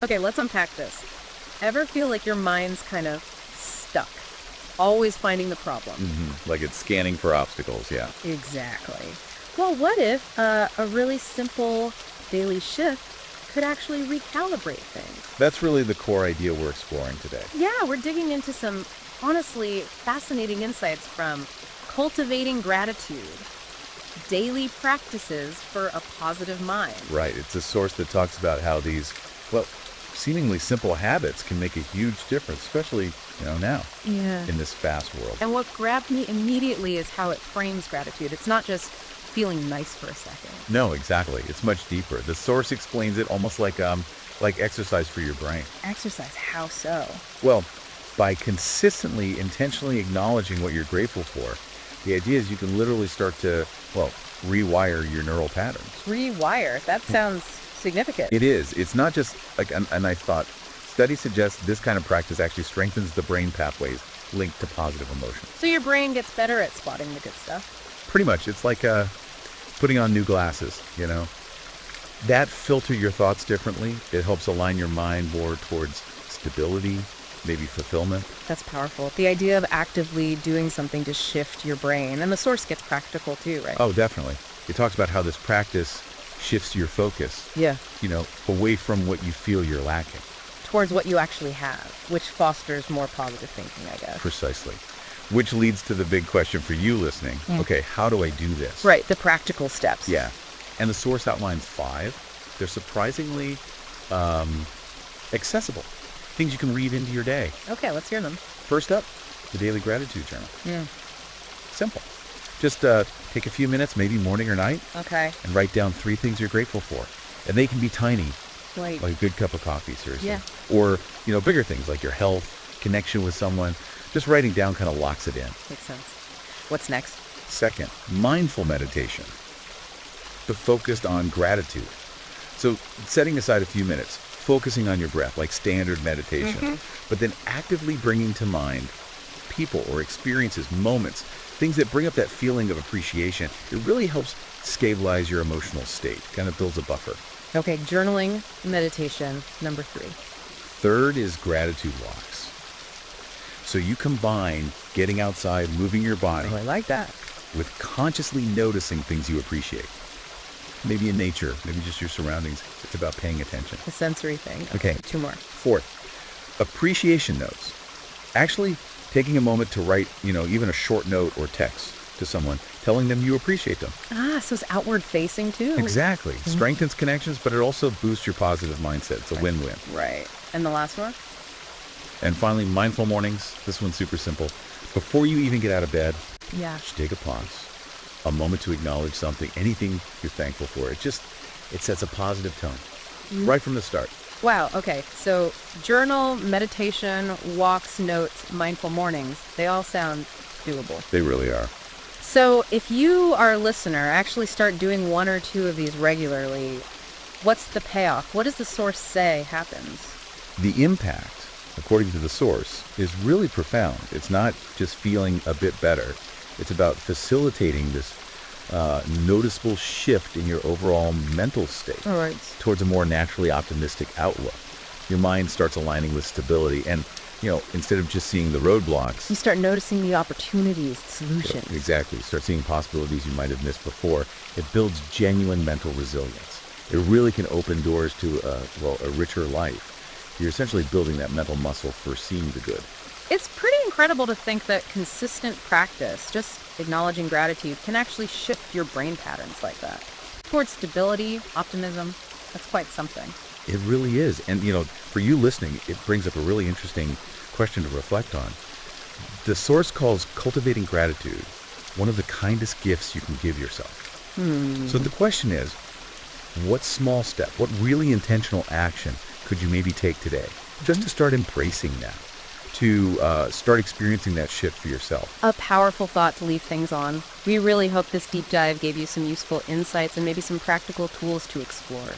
Okay, let's unpack this. Ever feel like your mind's kind of stuck? Always finding the problem. Like it's scanning for obstacles, yeah. Exactly. Well, what if a really simple daily shift could actually recalibrate things? That's really the core idea we're exploring today. Yeah, we're digging into some honestly fascinating insights from Cultivating Gratitude, daily practices for a positive mind. Right. It's a source that talks about how these, well, seemingly simple habits can make a huge difference, especially, now Yeah. in this fast world. And what grabbed me immediately is how it frames gratitude. It's not just feeling nice for a second. No, exactly. It's much deeper. The source explains it almost like exercise for your brain. Exercise, how so? Well, by consistently, intentionally acknowledging what you're grateful for, the idea is you can literally start to, rewire your neural patterns. Rewire, that sounds significant. It is. It's not just like a nice thought. Studies suggest this kind of practice actually strengthens the brain pathways linked to positive emotions. So your brain gets better at spotting the good stuff? Pretty much. It's like putting on new glasses, That filter your thoughts differently. It helps align your mind more towards stability, maybe fulfillment. That's powerful. The idea of actively doing something to shift your brain. And the source gets practical too, right? Oh, definitely. It talks about how this practice shifts your focus, Yeah. away from what you feel you're lacking. Towards what you actually have, which fosters more positive thinking, I guess. Precisely. Which leads to the big question for you listening. Okay, how do I do this? Right, the practical steps. Yeah. And the source outlines 5. They're surprisingly accessible. Things you can read into your day. Okay, let's hear them. First up, the Daily Gratitude Journal. Yeah. Simple. Just take a few minutes, maybe morning or night, Okay. and write down 3 things you're grateful for. And they can be tiny, Like like a good cup of coffee, seriously. Yeah. Or, bigger things like your health, connection with someone. Just writing down kind of locks it in. makes sense. What's next? Second, mindful meditation, but focused on gratitude. So setting aside a few minutes, focusing on your breath, like standard meditation, but then actively bringing to mind people or experiences, moments, things that bring up that feeling of appreciation. It really helps stabilize your emotional state, kind of builds a buffer. Okay, journaling, meditation, number 3. Third is gratitude walks. So you combine getting outside, moving your body, Oh, I like that. with consciously noticing things you appreciate. Maybe in nature, maybe just your surroundings. It's about paying attention. The sensory thing. Okay. 2 more. Fourth, appreciation notes. Actually taking a moment to write, even a short note or text to someone, telling them you appreciate them. Ah, so it's outward facing too? Exactly. Strengthens connections, but it also boosts your positive mindset. It's a win-win. Right. And the last one? And finally, mindful mornings. This one's super simple. Before you even get out of bed, Yeah. just take a pause, a moment to acknowledge something, anything you're thankful for. It sets a positive tone right from the start. Wow, okay. So journal, meditation, walks, notes, mindful mornings, they all sound doable. They really are. So if you, our listener, actually start doing 1 or 2 of these regularly, what's the payoff? What does the source say happens? The impact, according to the source, is really profound. It's not just feeling a bit better. It's about facilitating this noticeable shift in your overall mental state All right. towards a more naturally optimistic outlook. Your mind starts aligning with stability and, instead of just seeing the roadblocks, You start noticing the opportunities, solutions. exactly, start seeing possibilities you might have missed before. It builds genuine mental resilience. It really can open doors to a richer life. You're essentially building that mental muscle for seeing the good. It's pretty incredible to think that consistent practice, just acknowledging gratitude, can actually shift your brain patterns like that. Towards stability, optimism, that's quite something. It really is. And, for you listening, it brings up a really interesting question to reflect on. The source calls cultivating gratitude one of the kindest gifts you can give yourself. So the question is, what small step, what really intentional action could you maybe take today just to start embracing that, to start experiencing that shift for yourself? A powerful thought to leave things on. We really hope this deep dive gave you some useful insights and maybe some practical tools to explore.